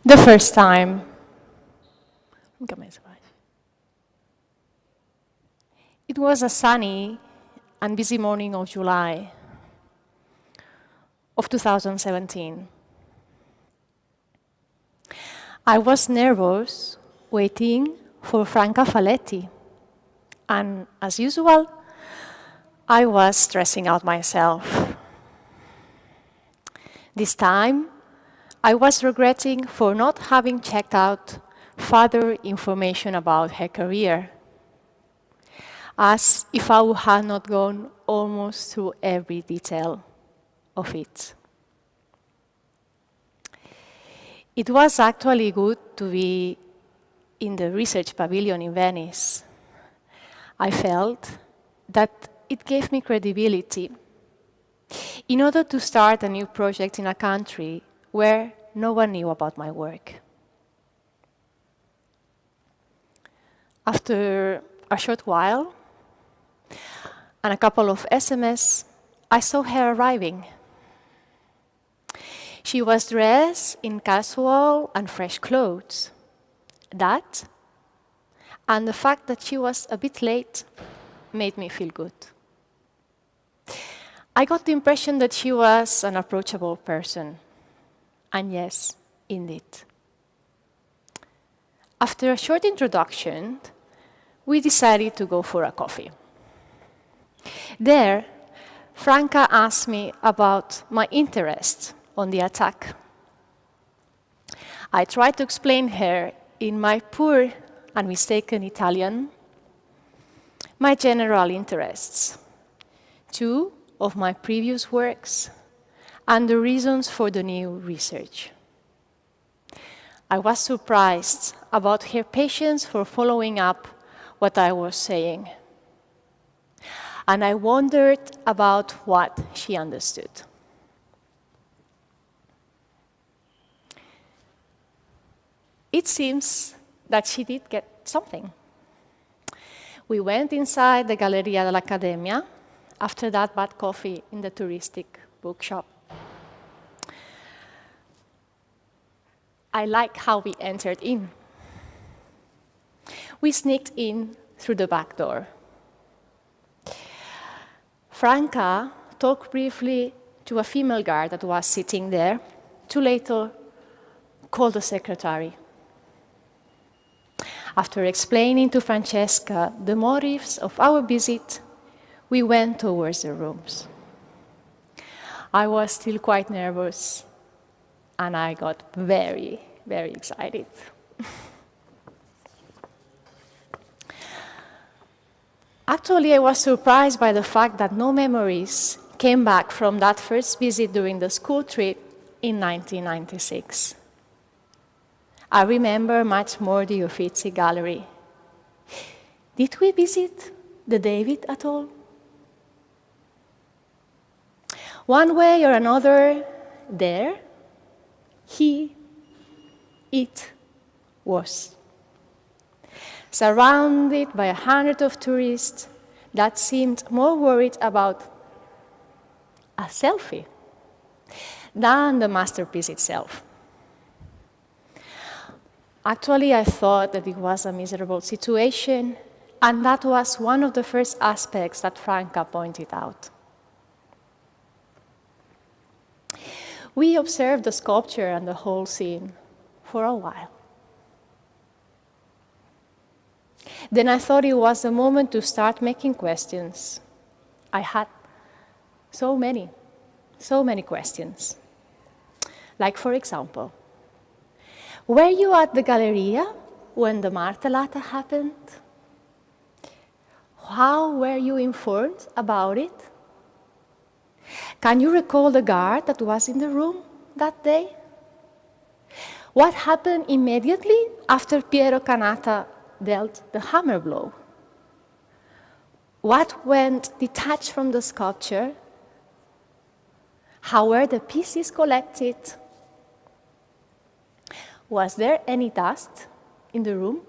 The first time. It was a sunny and busy morning of July of 2017. I was nervous, waiting for Franca Faletti, and as usual, I was stressing out myself. This time, I was regretting for not having checked out further information about her career, as if I had not gone almost through every detail of it. It was actually good to be in the research pavilion in Venice. I felt that it gave me credibility in order to start a new project in a country where no one knew about my work. After a short while and a couple of SMS, I saw her arriving. She was dressed in casual and fresh clothes. That, and the fact that she was a bit late, made me feel good. I got the impression that she was an approachable person. And yes, indeed. After a short introduction, we decided to go for a coffee. There, Franca asked me about my interest on the attack. I tried to explain her in my poor and mistaken Italian my general interests, two of my previous works, and the reasons for the new research. I was surprised about her patience for following up what I was saying, and I wondered about what she understood. It seems that she did get something. We went inside the Galleria dell'Accademia after that bad coffee in the touristic bookshop. I like how we entered in. We sneaked in through the back door. Franca talked briefly to a female guard that was sitting there, to later call the secretary. After explaining to Francesca the motives of our visit, we went towards the rooms. I was still quite nervous, and I got very, very excited. Actually, I was surprised by the fact that no memories came back from that first visit during the school trip in 1996. I remember much more the Uffizi Gallery. Did we visit the David at all? One way or another, there, it was. Surrounded by 100 of tourists that seemed more worried about a selfie than the masterpiece itself. Actually, I thought that it was a miserable situation, and that was one of the first aspects that Franca pointed out. We observed the sculpture and the whole scene for a while. Then I thought it was a moment to start making questions. I had so many questions. Like, for example, were you at the Galleria when the Martellata happened? How were you informed about it? Can you recall the guard that was in the room that day? What happened immediately after Piero Cannata dealt the hammer blow? What went detached from the sculpture? How were the pieces collected? Was there any dust in the room?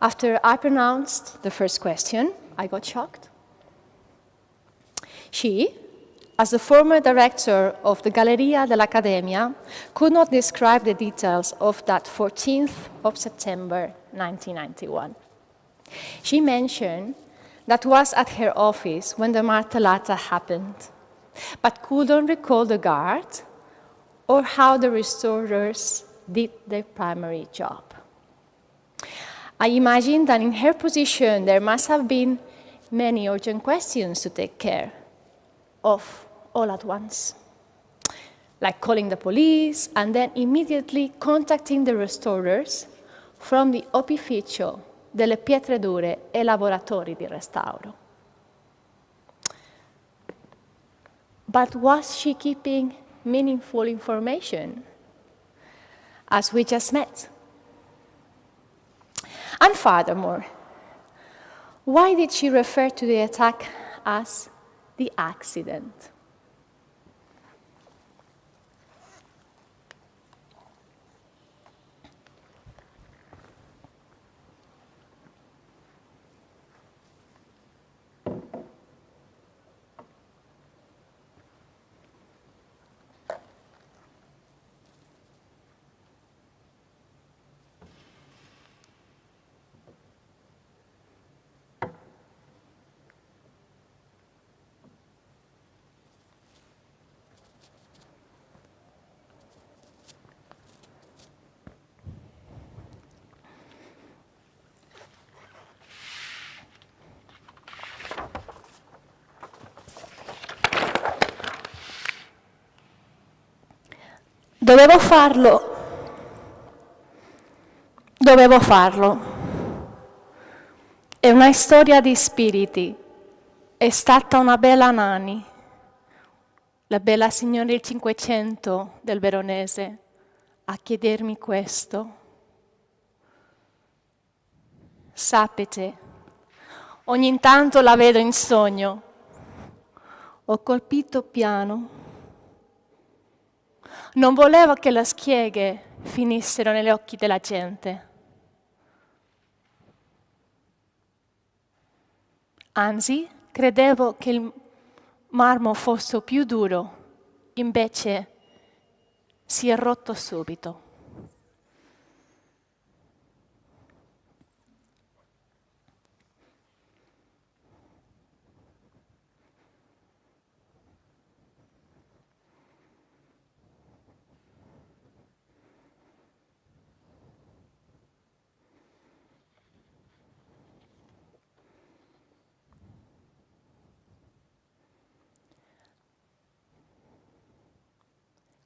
After I pronounced the first question, I got shocked. She, as the former director of the Galleria dell'Accademia, could not describe the details of that 14th of September 1991. She mentioned that was at her office when the martellata happened, but couldn't recall the guard or how the restorers did their primary job. I imagine that in her position there must have been many urgent questions to take care of all at once, like calling the police and then immediately contacting the restorers from the opificio delle pietre dure e lavoratori di restauro. But was she keeping meaningful information, as we just met? And furthermore, why did she refer to the attack as the accident? Dovevo farlo. È una storia di spiriti. È stata una bella Nani, la bella signora del Cinquecento del Veronese, a chiedermi questo. Sapete, ogni tanto la vedo in sogno. Ho colpito piano. Non volevo che le schieghe finissero negli occhi della gente. Anzi, credevo che il marmo fosse più duro, invece si è rotto subito.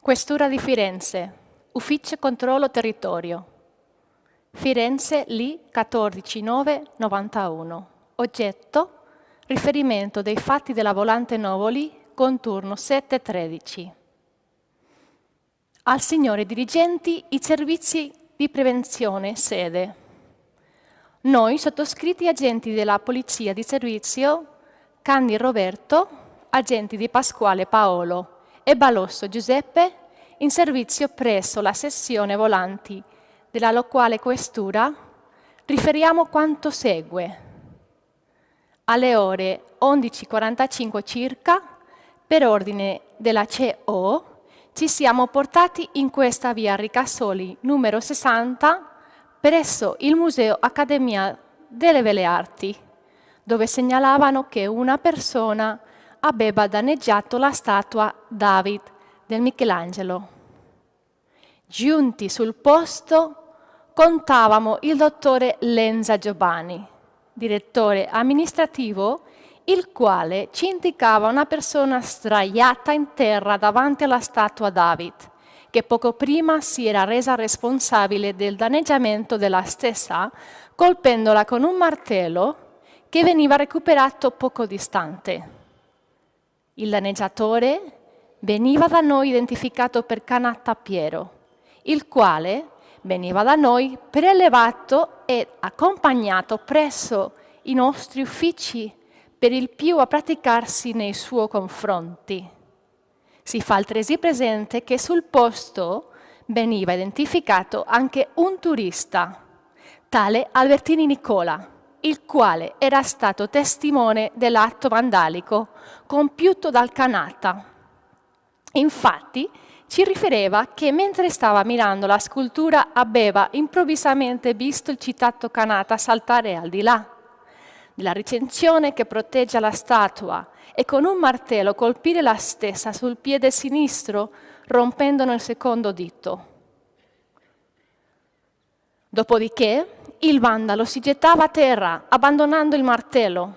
Questura di Firenze, Ufficio Controllo Territorio. Firenze, lì 14/9/91. Oggetto, riferimento dei fatti della volante Novoli con turno 7/13. Al signore dirigenti i servizi di prevenzione sede. Noi, sottoscritti agenti della Polizia di Servizio, Candi Roberto, agenti di Pasquale Paolo e Balosso Giuseppe, in servizio presso la sezione volanti della locale questura, riferiamo quanto segue. Alle ore 11:45 circa, per ordine della CO, ci siamo portati in questa via Ricasoli numero 60 presso il Museo Accademia delle Belle Arti, dove segnalavano che una persona aveva danneggiato la statua David del Michelangelo. Giunti sul posto, contavamo il dottore Lenza Giovanni, direttore amministrativo, il quale ci indicava una persona sdraiata in terra davanti alla statua David, che poco prima si era resa responsabile del danneggiamento della stessa, colpendola con un martello che veniva recuperato poco distante. Il danneggiatore veniva da noi identificato per Canatta Piero, il quale veniva da noi prelevato e accompagnato presso i nostri uffici per il più a praticarsi nei suoi confronti. Si fa altresì presente che sul posto veniva identificato anche un turista, tale Albertini Nicola, il quale era stato testimone dell'atto vandalico compiuto dal Kanata. Infatti, ci riferiva che mentre stava ammirando la scultura aveva improvvisamente visto il citato Kanata saltare al di là della recinzione che protegge la statua e con un martello colpire la stessa sul piede sinistro, rompendone il secondo dito. Dopodiché il vandalo si gettava a terra, abbandonando il martello.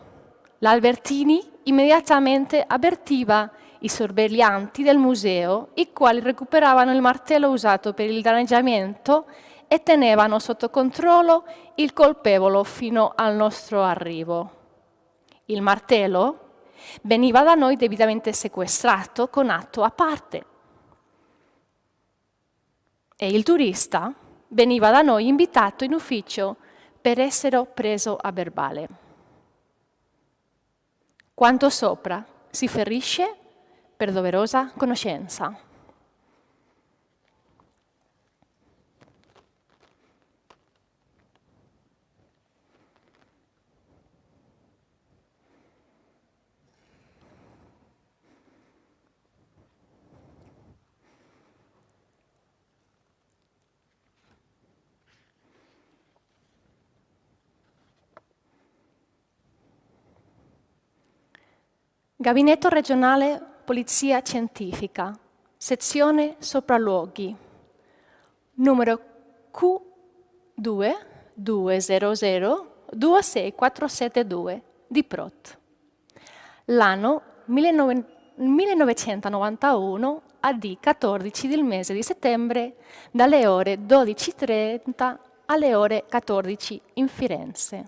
L'Albertini immediatamente avvertiva i sorveglianti del museo, i quali recuperavano il martello usato per il danneggiamento e tenevano sotto controllo il colpevole fino al nostro arrivo. Il martello veniva da noi debitamente sequestrato con atto a parte e il turista veniva da noi invitato in ufficio per essere preso a verbale. Quanto sopra si ferisce per doverosa conoscenza. Gabinetto regionale Polizia Scientifica, sezione sopralluoghi, numero Q2200-26472 di Prot. L'anno 1991 AD 14 del mese di settembre, dalle ore 12:30 alle ore 14 in Firenze.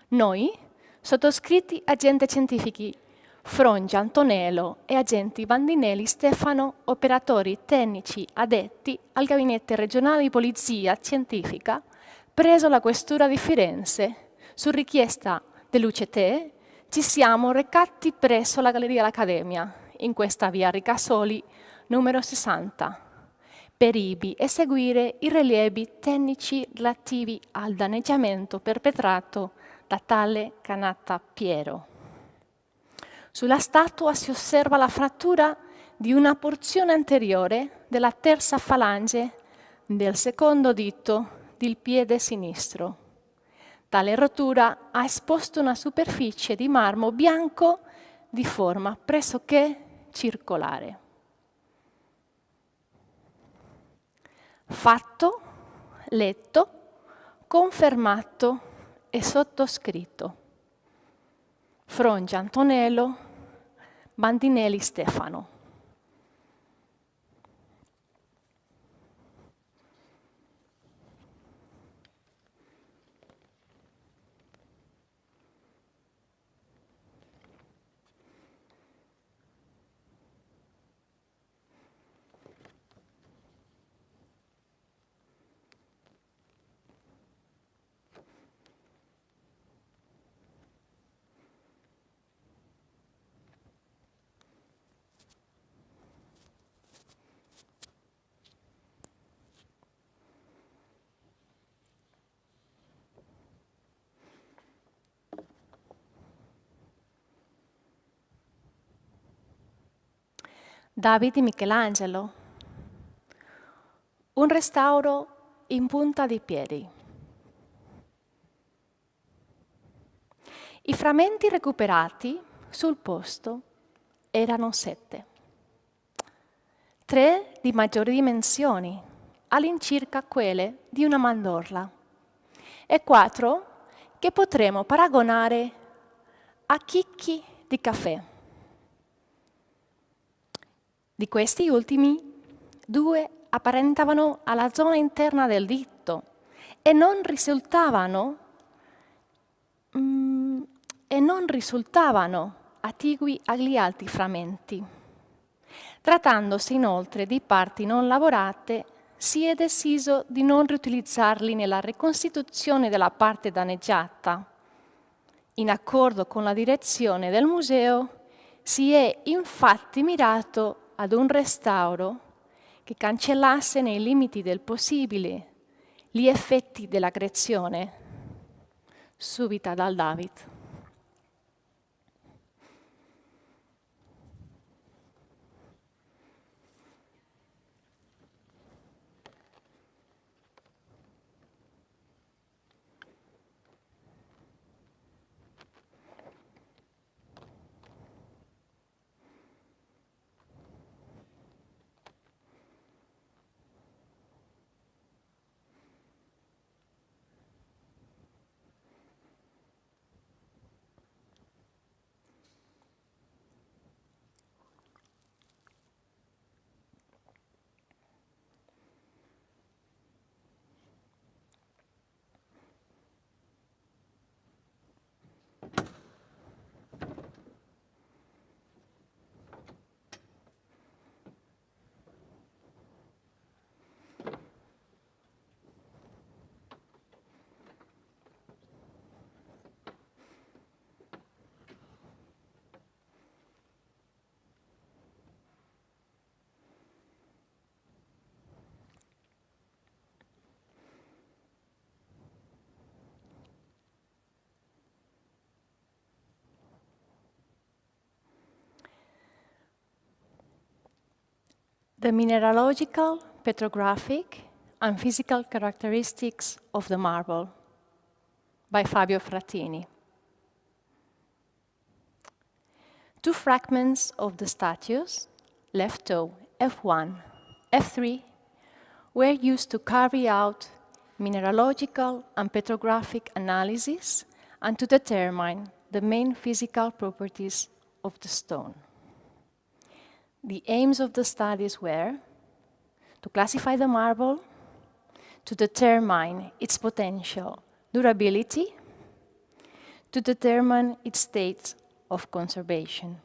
Noi, sottoscritti agenti scientifici Frongia Antonello e agenti Bandinelli Stefano, operatori tecnici addetti al Gabinetto regionale di Polizia Scientifica, preso la questura di Firenze, su richiesta dell'UCT, ci siamo recati presso la Galleria dell'Accademia, in questa via Ricasoli, numero 60, per ivi eseguire i rilievi tecnici relativi al danneggiamento perpetrato da tale Kanata Piero. Sulla statua si osserva la frattura di una porzione anteriore della terza falange del secondo dito del piede sinistro. Tale rottura ha esposto una superficie di marmo bianco di forma pressoché circolare. Fatto, letto, confermato e sottoscritto. Frongia Antonello, Bandinelli Stefano. David di Michelangelo. Un restauro in punta di piedi. I frammenti recuperati sul posto erano 7. 3 di maggiori dimensioni, all'incirca quelle di una mandorla, e 4 che potremo paragonare a chicchi di caffè. Di questi ultimi, 2 apparentavano alla zona interna del dito e non risultavano attigui agli altri frammenti. Trattandosi inoltre di parti non lavorate, si è deciso di non riutilizzarli nella ricostituzione della parte danneggiata. In accordo con la direzione del museo, si è infatti mirato ad un restauro che cancellasse nei limiti del possibile gli effetti dell'aggressione. subita dal David. The mineralogical, petrographic, and physical characteristics of the marble by Fabio Frattini. Two fragments of the statues, left toe F1, F3, were used to carry out mineralogical and petrographic analysis and to determine the main physical properties of the stone. The aims of the studies were to classify the marble, to determine its potential durability, to determine its state of conservation.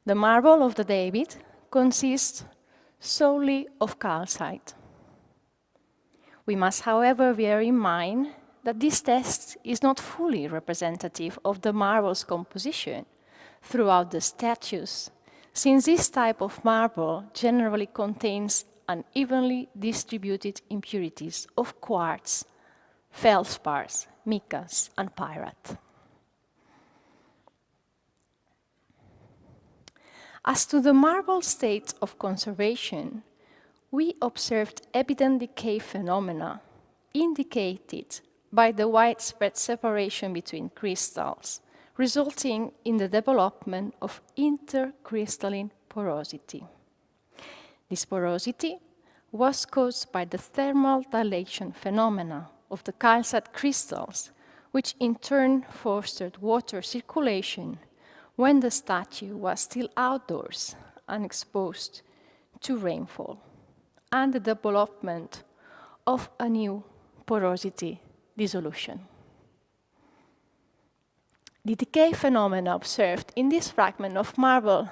The marble of the David consists solely of calcite. We must, however, bear in mind that this test is not fully representative of the marble's composition throughout the statues, since this type of marble generally contains unevenly distributed impurities of quartz, feldspars, micas, and pyrite. As to the marble state of conservation, we observed evident decay phenomena indicated by the widespread separation between crystals, resulting in the development of intercrystalline porosity. This porosity was caused by the thermal dilation phenomena of the calcite crystals, which in turn fostered water circulation when the statue was still outdoors and exposed to rainfall, and the development of a new porosity dissolution. The decay phenomena observed in this fragment of marble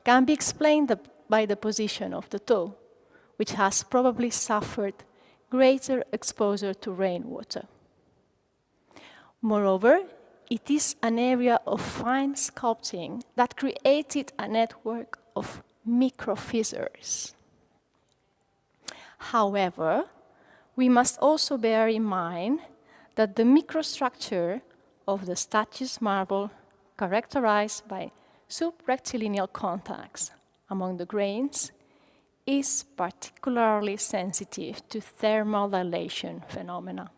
can be explained by the position of the toe, which has probably suffered greater exposure to rainwater. Moreover, it is an area of fine sculpting that created a network of microfissures. However, we must also bear in mind that the microstructure of the statue's marble, characterized by subrectilineal contacts among the grains, is particularly sensitive to thermal dilation phenomena.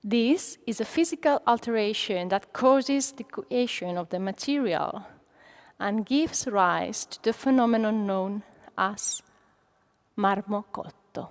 This is a physical alteration that causes the cohesion of the material and gives rise to the phenomenon known as marmo cotto.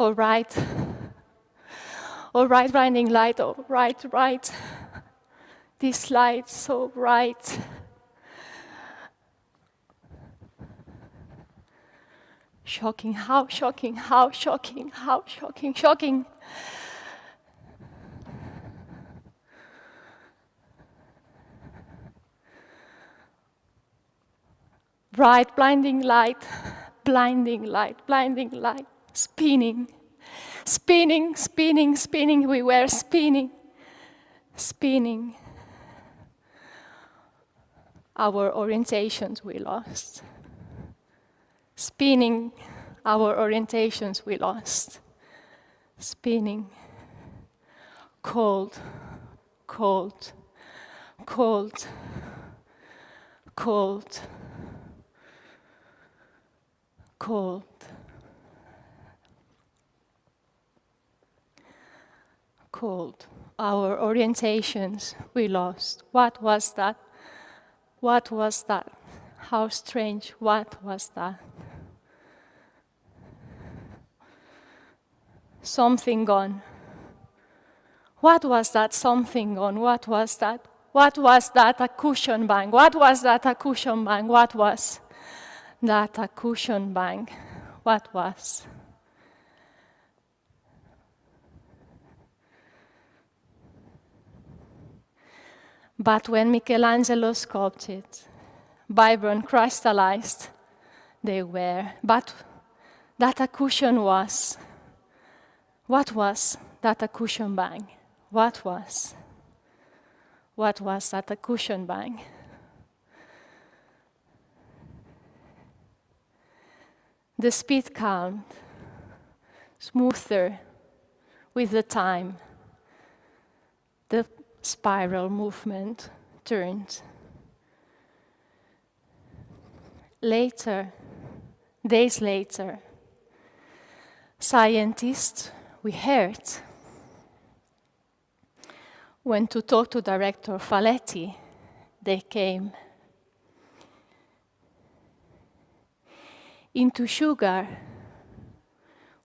All right. All right, blinding light. All right, right. This light so bright. Shocking, how shocking, how shocking, how shocking, shocking. Bright, blinding light, blinding light, blinding light, spinning, spinning, spinning, spinning, we were spinning, spinning. Our orientations we lost. Spinning, our orientations we lost. Spinning. Cold, cold, cold, cold, cold. Cold. Our orientations we lost. What was that? What was that? How strange, what was that? Something gone. What was that something gone? What was that? What was that a cushion bang? What was that a cushion bang? What was that a cushion bang? What was? But when Michelangelo sculpted, vibrant, crystallized, they were. But that a cushion was. What was that a cushion bang? What was? What was that a cushion bang? The speed calmed, smoother with the time. The spiral movement turned. Later, days later, scientists we heard went to talk to director Faletti. They came. Into sugar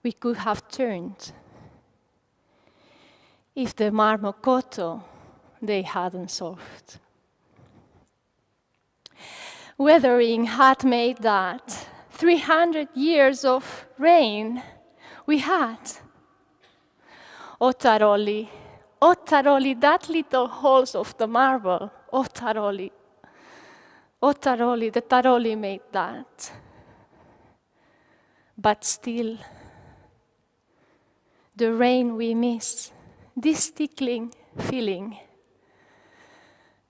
we could have turned if the marmocotto they hadn't solved. Weathering had made that 300 years of rain we had. Ottaroli, Ottaroli, that little holes of the marble, Ottaroli, Ottaroli, the Taroli made that. But still, the rain we miss, this tickling feeling,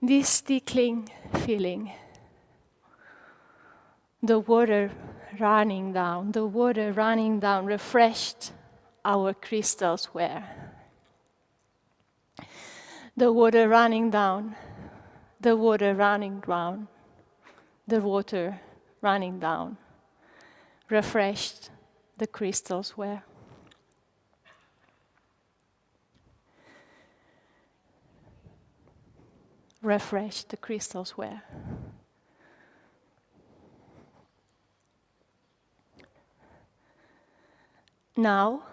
this tickling feeling. The water running down, the water running down refreshed our crystals were. The water running down, the water running down, the water running down, refreshed the crystals were. Refreshed the crystals were. Now,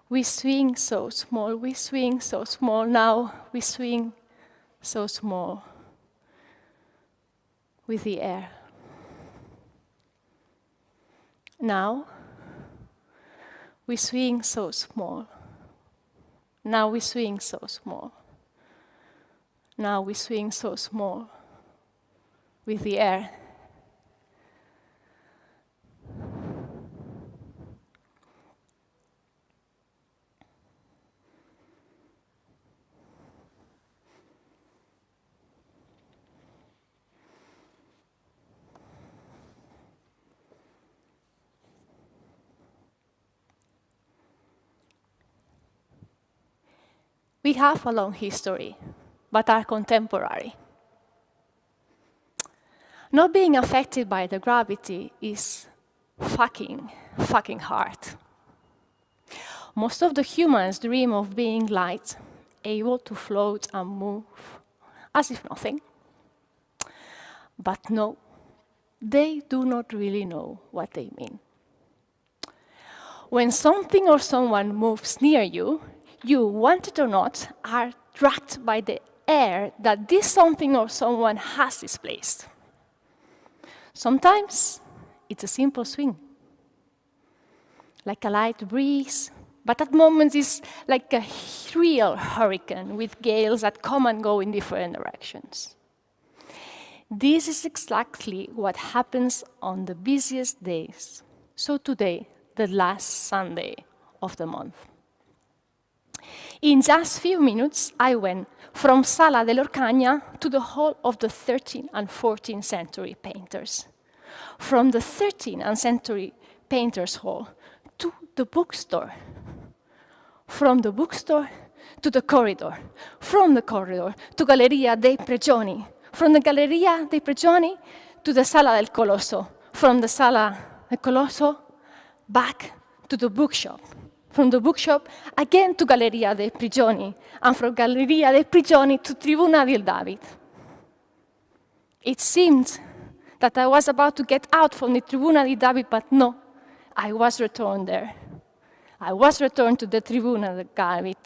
we swing so small, we swing so small, now we swing so small with the air. Now, we swing so small. Now we swing so small. Now we swing so small with the air. We have a long history, but are contemporary. Not being affected by the gravity is fucking hard. Most of the humans dream of being light, able to float and move as if nothing. But no, they do not really know what they mean. When something or someone moves near you, you, want it or not, are dragged by the air that this something or someone has displaced. Sometimes it's a simple swing, like a light breeze, but at moments it's like a real hurricane with gales that come and go in different directions. This is exactly what happens on the busiest days. So today, the last Sunday of the month. In just few minutes, I went from Sala de l'Orcagna to the hall of the 13th and 14th century painters. From the 13th century painters' hall to the bookstore. From the bookstore to the corridor. From the corridor to Galleria dei Prigioni. From the Galleria dei Prigioni to the Sala del Colosso. From the Sala del Colosso back to the bookshop. From the bookshop again to Galleria dei Prigioni. And from Galleria dei Prigioni to Tribuna del David. It seemed that I was about to get out from the Tribuna del David, but no, I was returned there. I was returned to the Tribuna del David.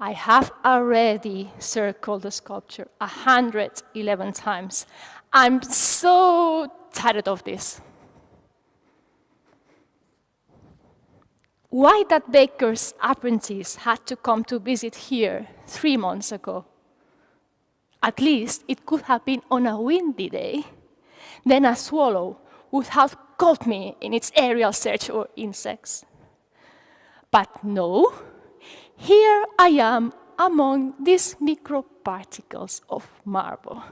I have already circled the sculpture 111 times. I'm so tired of this. Why that baker's apprentice had to come to visit here 3 months ago? At least it could have been on a windy day. Then a swallow would have caught me in its aerial search for insects. But no, here I am among these microparticles of marble,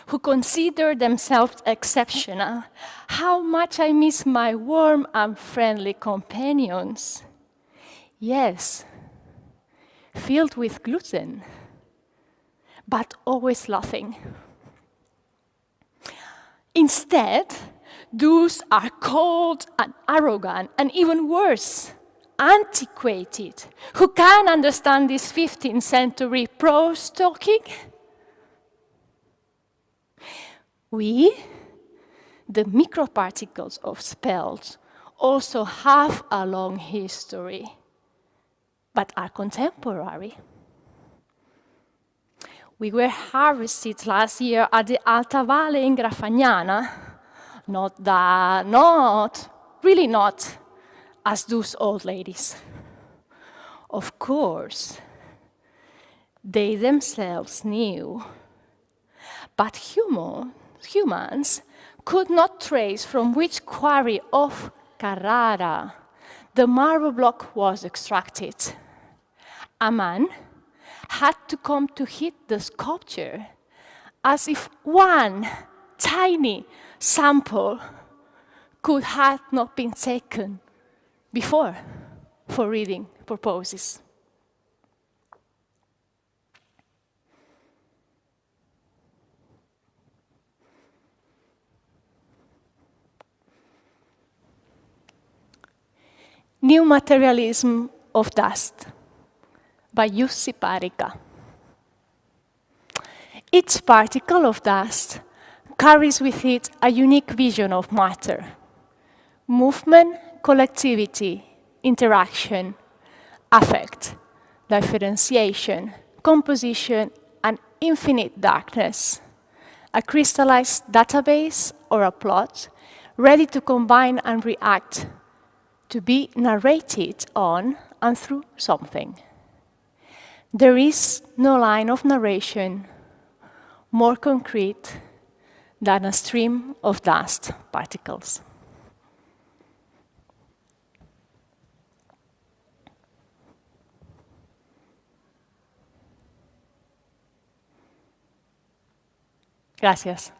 who consider themselves exceptional. How much I miss my warm and friendly companions. Yes, filled with gluten, but always laughing. Instead, those are cold and arrogant, and even worse, antiquated, who can understand this 15th century prose talking. We, the microparticles of spells, also have a long history, but are contemporary. We were harvested last year at the Alta Valle in Graffagnana. Really not as those old ladies. Of course, they themselves knew, but humans could not trace from which quarry of Carrara the marble block was extracted. A man had to come to hit the sculpture as if one tiny sample could have not been taken before for reading purposes. New Materialism of Dust by Jussi Parikka. Each particle of dust carries with it a unique vision of matter. Movement, collectivity, interaction, affect, differentiation, composition, and infinite darkness. A crystallized database or a plot ready to combine and react, to be narrated on and through something. There is no line of narration more concrete than a stream of dust particles. Gracias.